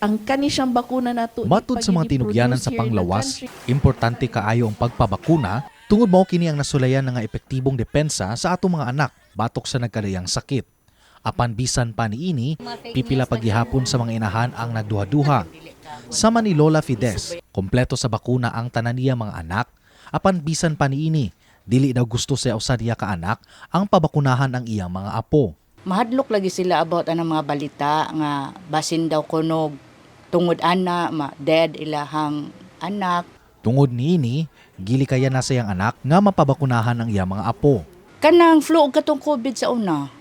Ang kani siyang bakuna nato Matud sa mga tinugyanan sa panglawas, importante kaayo ang pagpabakuna tungod mao kini ang nasulayan nga epektibong depensa sa atong mga anak batok sa nagkadayang sakit. Apan bisan pa niini, pipila paghihapon sa mga inahan ang nagduha-duha. Sama ni Lola Fides, kompleto sa bakuna ang tanan niya mga anak, apan bisan pa niini, dili daw gusto sa usa niya ka anak ang pabakunahan ang iyang mga apo. Mahadlok lagi sila about anang mga balita nga basin daw kunog tungod ana dead ilahang anak. Tungod niini, gili kaya na sayang anak nga mapabakunahan ang iyang mga apo. Kanang flu ug katong COVID sa una.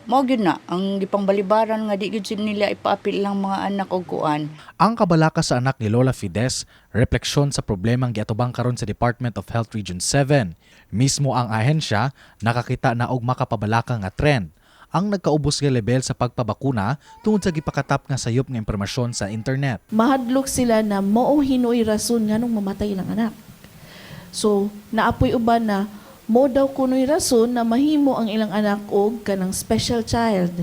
Mao gyud na ang gipang balibaran nga di gyud nila ipaapil lang mga anak og kuan. Ang kabalaka sa anak ni Lola Fides, refleksyon sa problemang giatubang karon sa Department of Health Region 7. Mismo ang ahensya nakakita na og makapabalaka nga trend ang nagkaubos nga level sa pagpabakuna tungod sa gipakatap nga sayop nga impormasyon sa internet. Mahadlok sila na mao hinoy rason nganong mamatay ilang anak. So, naapoy uban na mo daw kunoy rason na mahimo ang ilang anak og kanang special child.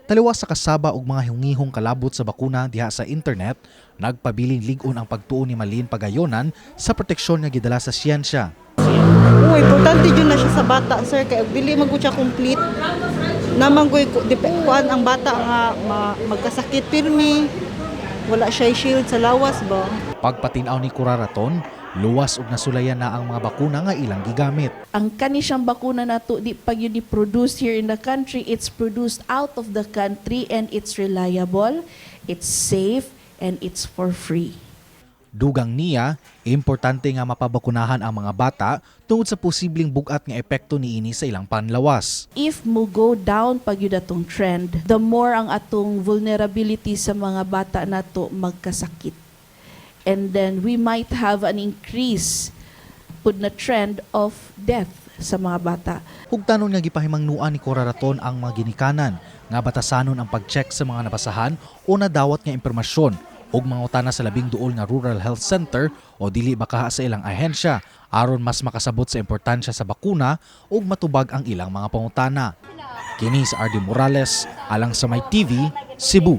Taliwas sa kasaba og mga hungihong kalabot sa bakuna diha sa internet, nagpabiling lig-on ang pagtuon ni Malin Pagayonan sa proteksyon nga gidala sa siyensya. Importante yun na siya sa bata, sir, kaya dili magud siya complete. Namanggoy kuan ang bata nga magkasakit pirmi, wala siya shield sa lawas ba. Pagpatinaw ni Kuraraton, luwas og nasulayan na ang mga bakuna nga ilang gigamit. Ang kani siyang bakuna nato di pag yun produce here in the country, it's produced out of the country and it's reliable, it's safe, and it's for free. Dugang niya, importante nga mapabakunahan ang mga bata tungod sa posibleng bugat nga epekto niini sa ilang panlawas. If mo go down pag yun atong trend, the more ang atong vulnerability sa mga bata nato magkasakit. And then we might have an increase pud na trend of death sa mga bata. Hugtanon nga gipahimangnuan ni Kuraraton ang mga ginikanan nga batasanon ang pag-check sa mga nabasahan o nadawat nga impormasyon ug mangutana sa labing duol nga Rural Health Center o dili baka sa ilang ahensya aron mas makasabot sa importansya sa bakuna ug matubag ang ilang mga pangutana. Kini sa RD Morales, alang sa May TV, Cebu.